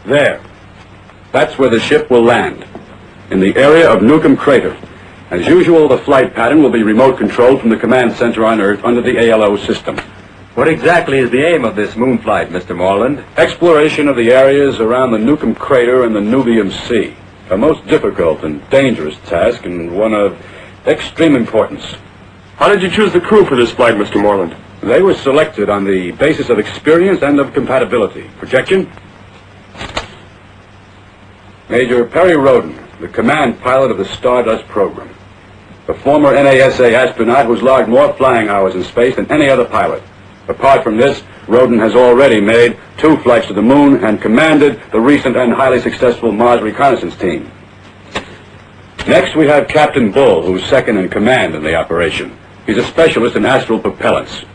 There. That's where the ship will land, in the area of Nukem Crater. As usual, the flight pattern will be remote controlled from the command center on Earth under the ALO system. What exactly is the aim of this moon flight, Mr. Morland? Exploration of the areas around the Nukem Crater and the Nubium Sea. A most difficult and dangerous task, and one of extreme importance. How did you choose the crew for this flight, Mr. Morland? They were selected on the basis of experience and of compatibility. Projection? Major Perry Rhodan, the command pilot of the Stardust program. The former NASA astronaut who's logged more flying hours in space than any other pilot. Apart from this, Rhodan has already made 2 flights to the moon and commanded the recent and highly successful Mars reconnaissance team. Next, we have Captain Bull, who's second in command in the operation. He's a specialist in astral propellants.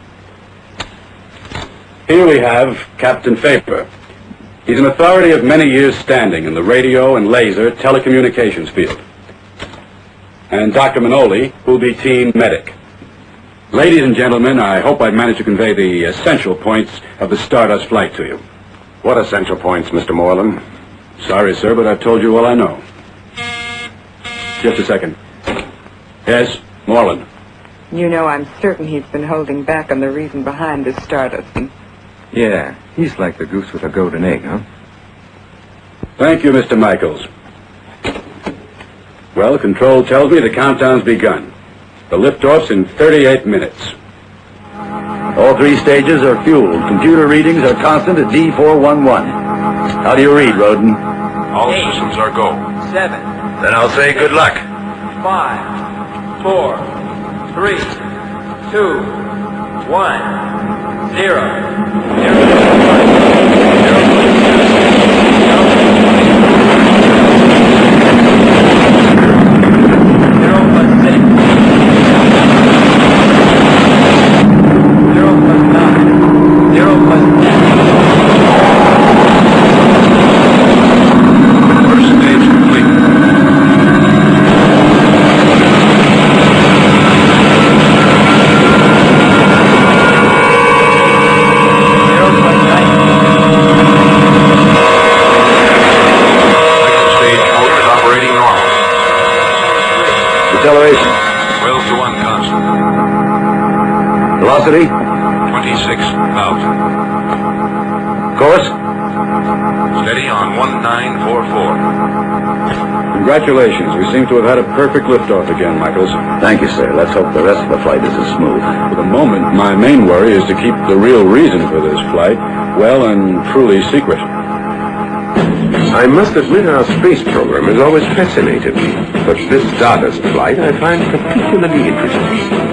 Here we have Captain Faber. He's an authority of many years' standing in the radio and laser telecommunications field. And Dr. Manoli, who'll be team medic. Ladies and gentlemen, I hope I managed to convey the essential points of the Stardust flight to you. What essential points, Mr. Morland? Sorry, sir, but I've told you all I know. Just a second. Yes, Morland. You know, I'm certain he's been holding back on the reason behind this Stardust. Yeah, he's like the goose with a golden egg, huh? Thank you, Mr. Michaels. Well, Control tells me the countdown's begun. The liftoff's in 38 minutes. All 3 stages are fueled. Computer readings are constant at D411. How do you read, Rhodan? All systems are go. 7. Then I'll say good luck. 5, 4, 3, 2, 1, 0. Velocity? 26,000. Course? Steady on 1944. Congratulations. We seem to have had a perfect liftoff again, Michaels. Thank you, sir. Let's hope the rest of the flight is as smooth. For the moment, my main worry is to keep the real reason for this flight well and truly secret. I must admit our space program has always fascinated me, but this Stardust flight I find particularly interesting.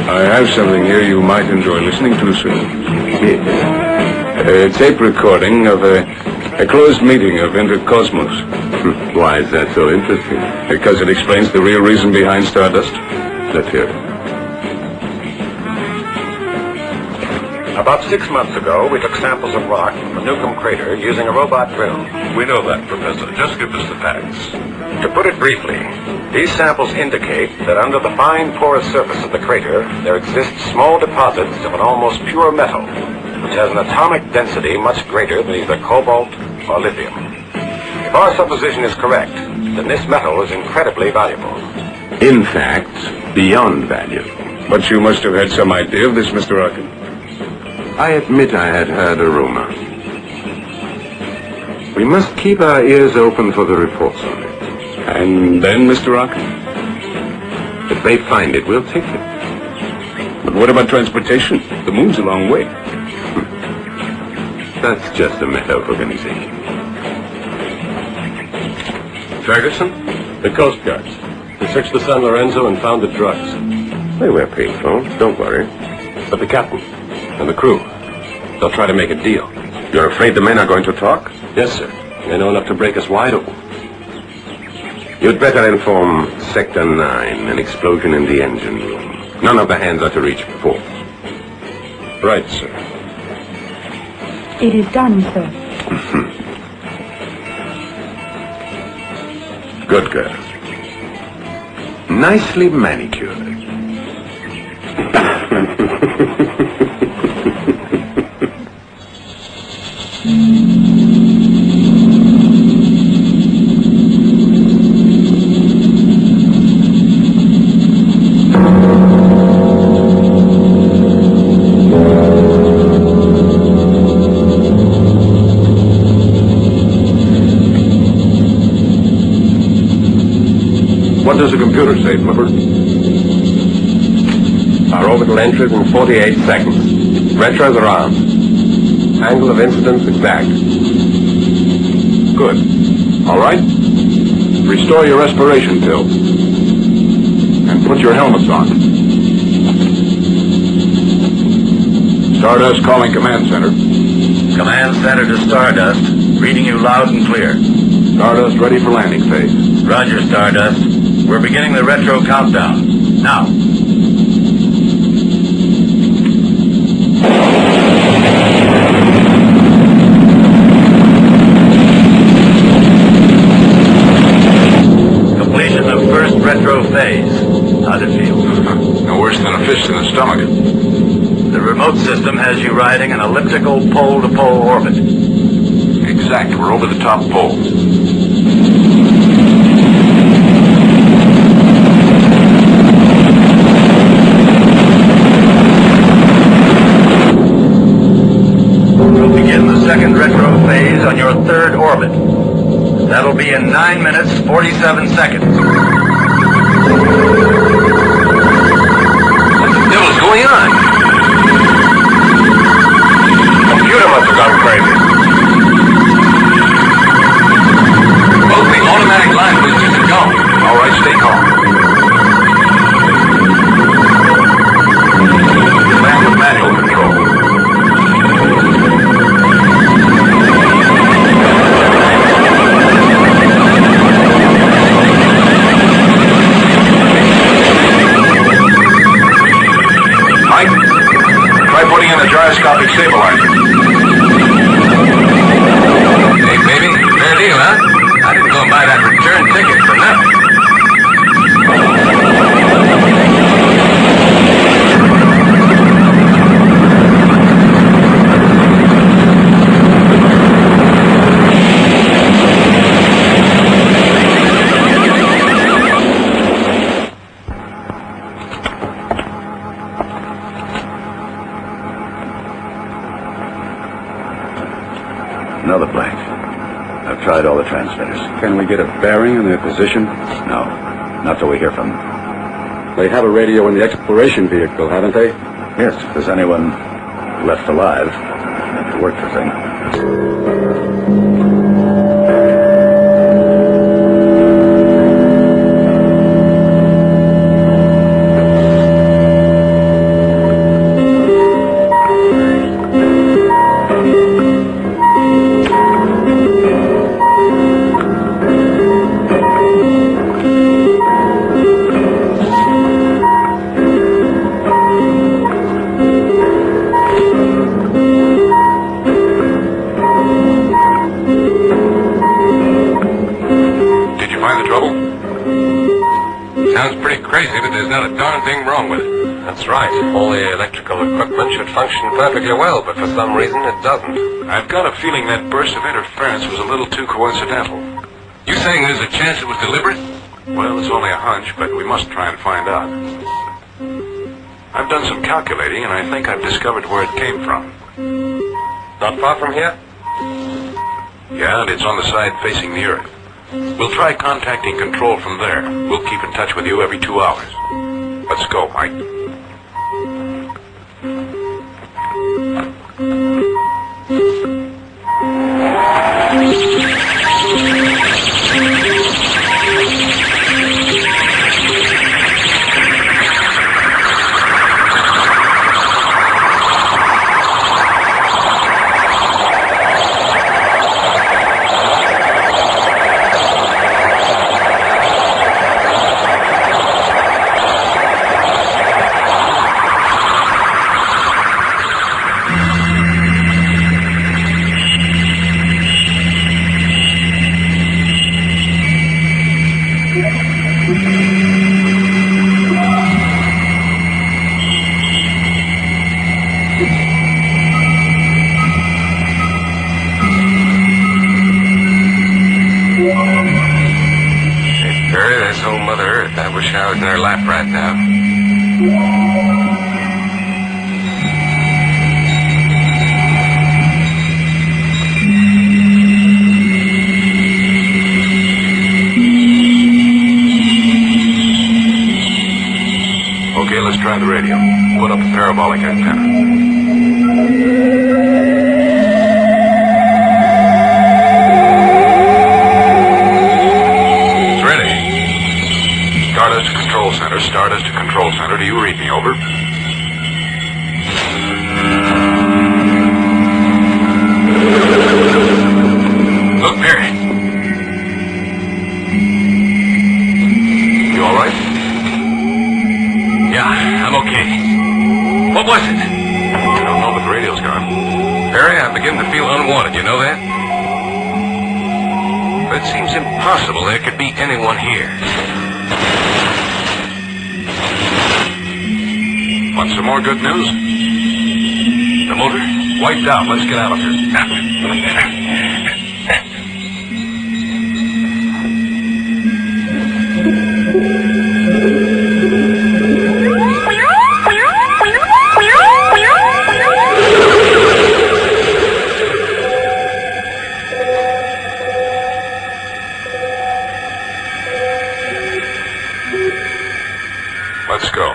I have something here you might enjoy listening to, sir. Yes. A tape recording of a closed meeting of Intercosmos. Why is that so interesting? Because it explains the real reason behind Stardust. Let's hear it. About 6 months ago, we took samples of rock from the Newcomb crater using a robot drill. We know that, Professor. Just give us the facts. To put it briefly, these samples indicate that under the fine porous surface of the crater, there exist small deposits of an almost pure metal, which has an atomic density much greater than either cobalt or lithium. If our supposition is correct, then this metal is incredibly valuable. In fact, beyond value. But you must have had some idea of this, Mr. Arkin. I admit I had heard a rumor. We must keep our ears open for the reports on it. And then, Mr. Arkin? If they find it, we'll take it. But what about transportation? The moon's a long way. That's just a matter of organization. Ferguson? The Coast Guards. They searched the San Lorenzo and found the drugs. They were paid for. Don't worry. But the captain and the crew, they'll try to make a deal. You're afraid the men are going to talk? Yes, sir. They know enough to break us wide open. You'd better inform Sector 9, an explosion in the engine room. None of the hands are to reach before. Right, sir. It is done, sir. Good girl. Nicely manicured. What does the computer say, Flipper? Our orbital entry is in 48 seconds. Retros are on. Angle of incidence exact. Good. All right. Restore your respiration pills. And put your helmets on. Stardust calling command center. Command center to Stardust. Reading you loud and clear. Stardust ready for landing phase. Roger, Stardust. We're beginning the retro countdown. Now. Completion of first retro phase. How'd it feel? No worse than a fist in the stomach. The remote system has you riding an elliptical pole-to-pole orbit. Exact. We're over the top pole. We'll begin the second retro phase on your third orbit. That'll be in 9 minutes, 47 seconds. What the devil's going on? Computer must have gone crazy. Opening automatic line boosters are gone. All right, stay calm. Back with manual control. Mike, try putting in the gyroscopic stabilizer. Hey, baby, fair deal, huh? I didn't go buy that return ticket for nothing. Another blank. I've tried all the transmitters. Can we get a bearing on their position? No, not till we hear from them. They have a radio in the exploration vehicle, haven't they? Yes, if there's anyone left alive, that could work the thing. Sounds pretty crazy, but there's not a darn thing wrong with it. That's right. All the electrical equipment should function perfectly well, but for some reason it doesn't. I've got a feeling that burst of interference was a little too coincidental. You saying there's a chance it was deliberate? Well, it's only a hunch, but we must try and find out. I've done some calculating, and I think I've discovered where it came from. Not far from here? Yeah, and it's on the side facing the Earth. We'll try contacting control from there. We'll keep in touch with you every 2 hours. Let's go, Mike. I wish I was in her lap right now. Okay, let's try the radio. Put up a parabolic antenna. Stardust to Control Center. Do you read me? Over. Look, Perry. You all right? Yeah, I'm okay. What was it? I don't know, but the radio's gone. Perry, I'm beginning to feel unwanted. You know that? But it seems impossible there could be anyone here. Want some more good news? The motor wiped out. Let's get out of here. Let's go.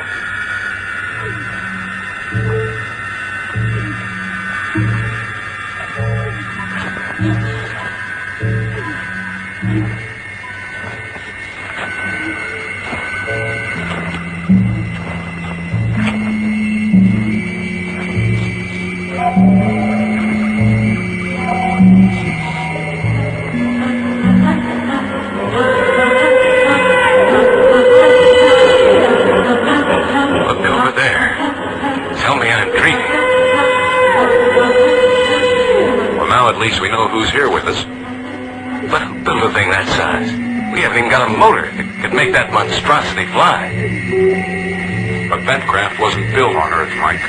At least we know who's here with us. But who built a thing that size? We haven't even got a motor that could make that monstrosity fly. But that craft wasn't built on Earth, Mike.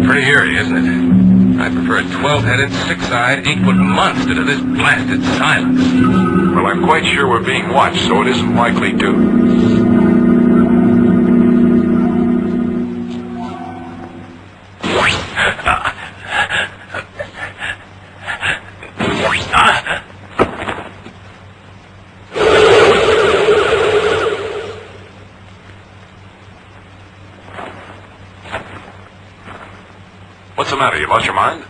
Pretty eerie, isn't it? red-headed, six-eyed, 8-foot monster to this blasted silence. Well, I'm quite sure we're being watched, so it isn't likely to. What's the matter? You lost your mind?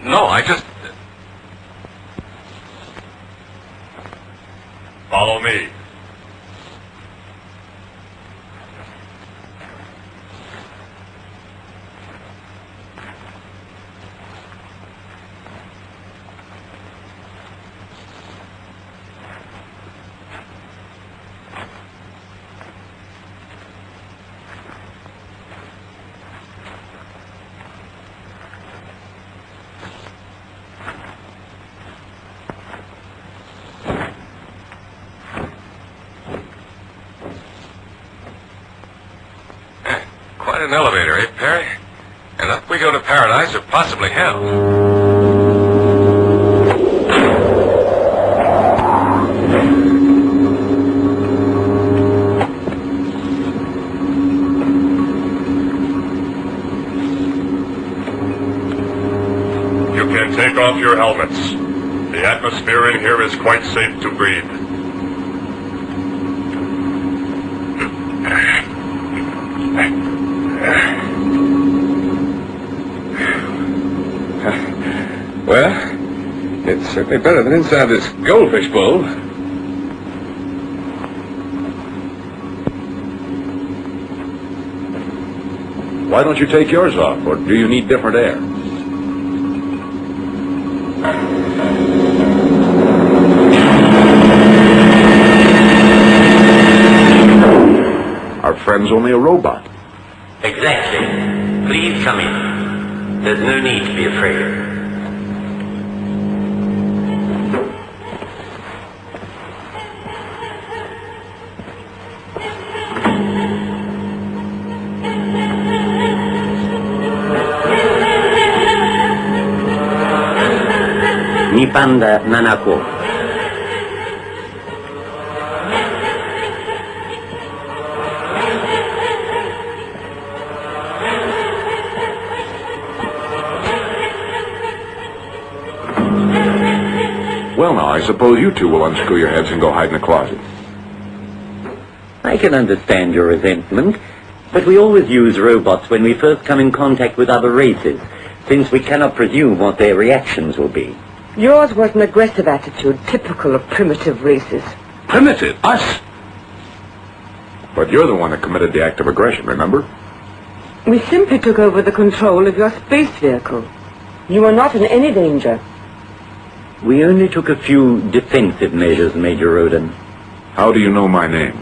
No, I just... Follow me. Quite an elevator, eh, Perry? And up we go to paradise or possibly hell. You can take off your helmets. The atmosphere in here is quite safe to breathe. Well, it's certainly better than inside this goldfish bowl. Why don't you take yours off, or do you need different air? Our friend's only a robot. Exactly. Please come in. There's no need to be afraid. Nipanda Nanako. Well, now, I suppose you two will unscrew your heads and go hide in a closet. I can understand your resentment, but we always use robots when we first come in contact with other races, since we cannot presume what their reactions will be. Yours was an aggressive attitude, typical of primitive races. Primitive? Us? But you're the one that committed the act of aggression, remember? We simply took over the control of your space vehicle. You are not in any danger. We only took a few defensive measures, Major Rhodan. How do you know my name?